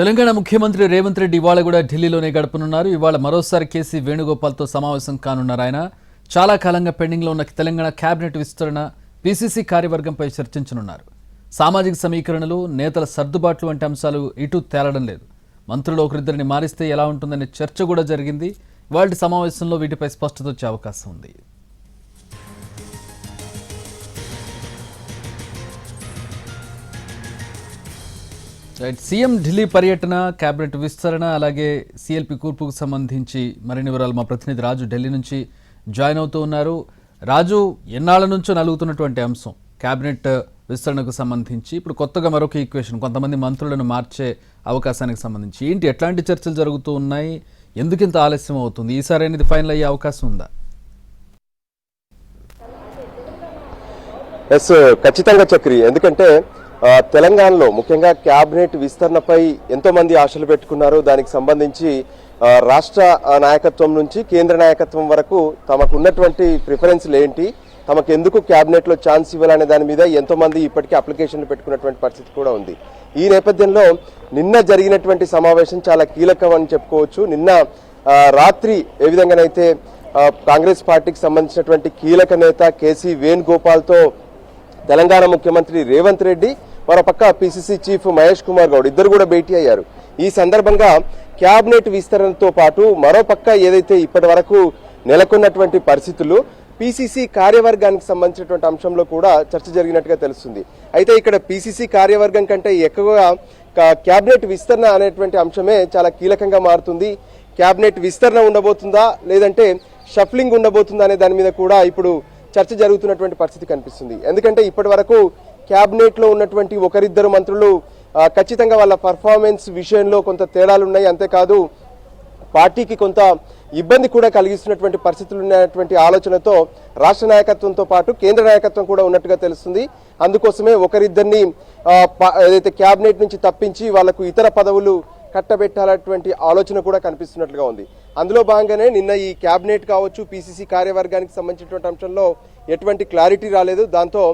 తెలంగాణ ముఖ్యమంత్రి రేవంత్ రెడ్డి ఇవాళ కూడా ఢిల్లీలోనే గడపనున్నారు. ఇవాళ మరోసారి కేసీ వేణుగోపాల్తో సమావేశం కానున్నారు. ఆయన చాలా కాలంగా పెండింగ్లో ఉన్న తెలంగాణ కేబినెట్ విస్తరణ, పీసీసీ కార్యవర్గంపై చర్చించనున్నారు. సామాజిక సమీకరణలు, నేతల సర్దుబాట్లు వంటి అంశాలు ఇటు తేలడం లేదు. మంత్రులు ఒకరిద్దరిని మారిస్తే ఎలా ఉంటుందనే చర్చ కూడా జరిగింది. ఇవాళ సమావేశంలో వీటిపై స్పష్టత వచ్చే అవకాశం ఉంది. సీఎం ఢిల్లీ పర్యటన, కేబినెట్ విస్తరణ, అలాగే సిఎల్పి కూర్పుకు సంబంధించి మరిన్ని వివరాలు మా ప్రతినిధి రాజు ఢిల్లీ నుంచి జాయిన్ అవుతూ ఉన్నారు. రాజు, ఎన్నాళ్ళ నుంచో నలుగుతున్నటువంటి అంశం కేబినెట్ విస్తరణకు సంబంధించి ఇప్పుడు కొత్తగా మరొక ఈక్వేషన్, కొంతమంది మంత్రులను మార్చే అవకాశానికి సంబంధించి ఏంటి, ఎట్లాంటి చర్చలు జరుగుతూ ఉన్నాయి, ఎందుకింత ఆలస్యం అవుతుంది, ఈసారి అనేది ఫైనల్ అయ్యే అవకాశం ఉందా? ఎస్, ఖచ్చితంగా చక్రి. ఎందుకంటే తెలంగాణలో ముఖ్యంగా క్యాబినెట్ విస్తరణపై ఎంతో మంది ఆశలు పెట్టుకున్నారు. దానికి సంబంధించి రాష్ట్ర నాయకత్వం నుంచి కేంద్ర నాయకత్వం వరకు తమకు ఉన్నటువంటి ప్రిఫరెన్స్లు ఏంటి, తమకు ఎందుకు క్యాబినెట్లో ఛాన్స్ ఇవ్వాలనే దాని మీద ఎంతో మంది ఇప్పటికీ అప్లికేషన్లు పెట్టుకున్నటువంటి పరిస్థితి కూడా ఉంది. ఈ నేపథ్యంలో నిన్న జరిగినటువంటి సమావేశం చాలా కీలకం అని చెప్పుకోవచ్చు. నిన్న రాత్రి ఏ విధంగానైతే కాంగ్రెస్ పార్టీకి సంబంధించినటువంటి కీలక నేత కేసీ వేణుగోపాల్తో తెలంగాణ ముఖ్యమంత్రి రేవంత్ రెడ్డి, మరోపక్క పిసిసి చీఫ్ మహేష్ కుమార్ గౌడ్ ఇద్దరు కూడా భేటీ అయ్యారు. ఈ సందర్భంగా క్యాబినెట్ విస్తరణతో పాటు మరోపక్క ఏదైతే ఇప్పటి వరకు నెలకొన్నటువంటి పరిస్థితులు, పిసిసి కార్యవర్గానికి సంబంధించినటువంటి అంశంలో కూడా చర్చ జరిగినట్టుగా తెలుస్తుంది. అయితే ఇక్కడ పిసిసి కార్యవర్గం కంటే ఎక్కువగా క్యాబినెట్ విస్తరణ అనేటువంటి అంశమే చాలా కీలకంగా మారుతుంది. క్యాబినెట్ విస్తరణ ఉండబోతుందా లేదంటే షఫ్లింగ్ ఉండబోతుందా అనే దాని మీద కూడా ఇప్పుడు చర్చ జరుగుతున్నటువంటి పరిస్థితి కనిపిస్తుంది. ఎందుకంటే ఇప్పటి వరకు క్యాబినెట్ లో ఉన్నటువంటి ఒకరిద్దరు మంత్రులు ఖచ్చితంగా వాళ్ళ పర్ఫార్మెన్స్ విషయంలో కొంత తేడాలు ఉన్నాయి. అంతేకాదు పార్టీకి కొంత ఇబ్బంది కూడా కలిగిస్తున్నటువంటి పరిస్థితులు ఉన్నటువంటి ఆలోచనతో రాష్ట్ర నాయకత్వంతో పాటు కేంద్ర నాయకత్వం కూడా ఉన్నట్టుగా తెలుస్తుంది. అందుకోసమే ఒకరిద్దరిని ఏదైతే క్యాబినెట్ నుంచి తప్పించి వాళ్లకు ఇతర పదవులు కట్టబెట్టాలన్నటువంటి ఆలోచన కూడా కనిపిస్తున్నట్లుగా ఉంది. అందులో భాగంగానే నిన్న ఈ క్యాబినెట్ కావచ్చు, పిసిసి కార్యవర్గానికి సంబంధించినటువంటి అంశంలో ఎటువంటి క్లారిటీ రాలేదు. దాంతో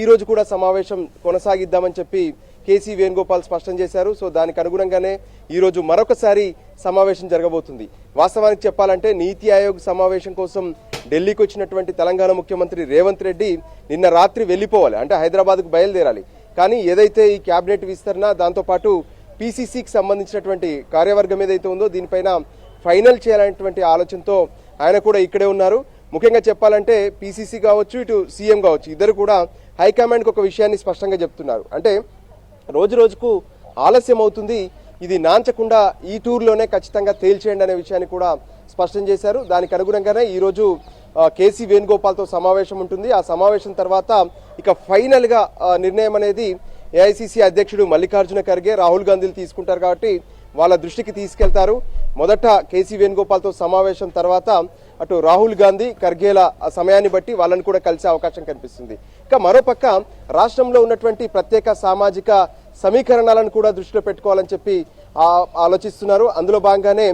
ఈ రోజు కూడా సమావేశం కొనసాగిద్దామని చెప్పి కేసీ వేణుగోపాల్ స్పష్టం చేశారు. సో దానికి అనుగుణంగానే ఈ రోజు మరొకసారి సమావేశం జరగబోతుంది. వాస్తవానికి చెప్పాలంటే నీతి ఆయోగ్ సమావేశం కోసం ఢిల్లీకి వచ్చినటువంటి తెలంగాణ ముఖ్యమంత్రి రేవంత్ రెడ్డి నిన్న రాత్రి వెళ్లిపోవాలి, అంటే హైదరాబాద్కు బయలుదేరాలి. కానీ ఏదైతే ఈ క్యాబినెట్ విస్తరణ, దాంతోపాటు పిసిసికి సంబంధించినటువంటి కార్యవర్గం ఏదైతే ఉందో దీనిపైన ఫైనల్ చేయాలనేటువంటి ఆలోచనతో ఆయన కూడా ఇక్కడే ఉన్నారు. ముఖ్యంగా చెప్పాలంటే పిసిసి కావచ్చు, ఇటు సీఎం కావచ్చు, ఇద్దరు కూడా హైకమాండ్కి ఒక విషయాన్ని స్పష్టంగా చెప్తున్నారు. అంటే రోజు రోజుకు ఆలస్యం అవుతుంది, ఇది నాంచకుండా ఈ టూర్లోనే ఖచ్చితంగా తేల్చేయండి అనే విషయాన్ని కూడా స్పష్టం చేశారు. దానికి అనుగుణంగానే ఈరోజు కేసీ వేణుగోపాల్తో సమావేశం ఉంటుంది. ఆ సమావేశం తర్వాత ఇక ఫైనల్గా నిర్ణయం అనేది ఏఐసిసి అధ్యక్షుడు మల్లికార్జున ఖర్గే, రాహుల్ గాంధీలు తీసుకుంటారు కాబట్టి వాళ్ళ దృష్టికి తీసుకెళ్తారు. మొదట కేసీ వేణుగోపాల్తో సమావేశం తర్వాత అటు రాహుల్ గాంధీ, ఖర్గేల సమయాన్ని బట్టి వాళ్ళని కూడా కలిసే అవకాశం కనిపిస్తుంది. ఇక మరోపక్క రాష్ట్రంలో ఉన్నటువంటి ప్రత్యేక సామాజిక సమీకరణాలను కూడా దృష్టిలో పెట్టుకోవాలని చెప్పి ఆలోచిస్తున్నారు. అందులో భాగంగానే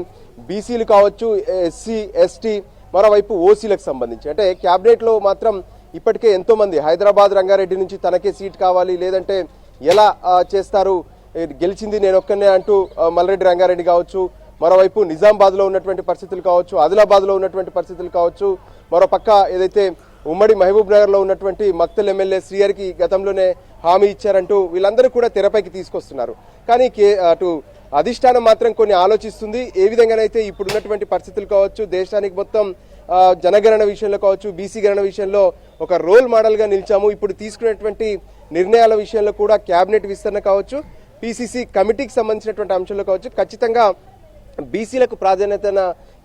బీసీలు కావచ్చు, ఎస్సీ ఎస్టీ, మరోవైపు ఓసీలకు సంబంధించి అంటే క్యాబినెట్లో మాత్రం ఇప్పటికే ఎంతో మంది హైదరాబాద్ రంగారెడ్డి నుంచి తనకే సీట్ కావాలి, లేదంటే ఎలా చేస్తారు, గెలిచింది నేను ఒక్కనే అంటూ మల్రెడ్డి రంగారెడ్డి కావచ్చు, మరోవైపు నిజామాబాద్లో ఉన్నటువంటి పరిస్థితులు కావచ్చు, ఆదిలాబాద్లో ఉన్నటువంటి పరిస్థితులు కావచ్చు, మరోపక్క ఏదైతే ఉమ్మడి మహబూబ్ నగర్లో ఉన్నటువంటి మక్తల్ ఎమ్మెల్యే శ్రీహరికి గతంలోనే హామీ ఇచ్చారంటూ వీళ్ళందరూ కూడా తెరపైకి తీసుకొస్తున్నారు. కానీ అటు అధిష్టానం మాత్రం కొన్ని ఆలోచిస్తుంది. ఏ విధంగానైతే ఇప్పుడున్నటువంటి పరిస్థితులు కావచ్చు, దేశానికి మొత్తం జనగణన విషయంలో కావచ్చు, బీసీ గణన విషయంలో ఒక రోల్ మోడల్గా నిలిచాము. ఇప్పుడు తీసుకునేటువంటి నిర్ణయాల విషయంలో కూడా క్యాబినెట్ విస్తరణ కావచ్చు, పిసిసి కమిటీకి సంబంధించినటువంటి అంశంలో కావచ్చు, ఖచ్చితంగా బీసీలకు ప్రాధాన్యత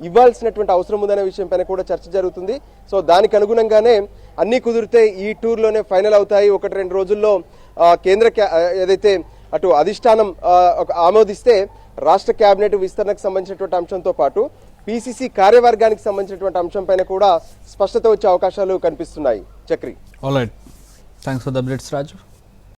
ఇవ్వాల్సినటువంటి అవసరం ఉందనే విషయంపైన కూడా చర్చ జరుగుతుంది. సో దానికి అనుగుణంగానే అన్ని కుదిరితే ఈ టూర్లోనే ఫైనల్ అవుతాయి. 1-2 రోజుల్లో కేంద్ర ఏదైతే అటు అధిష్టానం ఆమోదిస్తే రాష్ట్ర క్యాబినెట్ విస్తరణకు సంబంధించినటువంటి అంశంతో పాటు పిసిసి కార్యవర్గానికి సంబంధించినటువంటి అంశం పైన కూడా స్పష్టత వచ్చే అవకాశాలు కనిపిస్తున్నాయి. Chakri, all right, thanks for the updates Raju.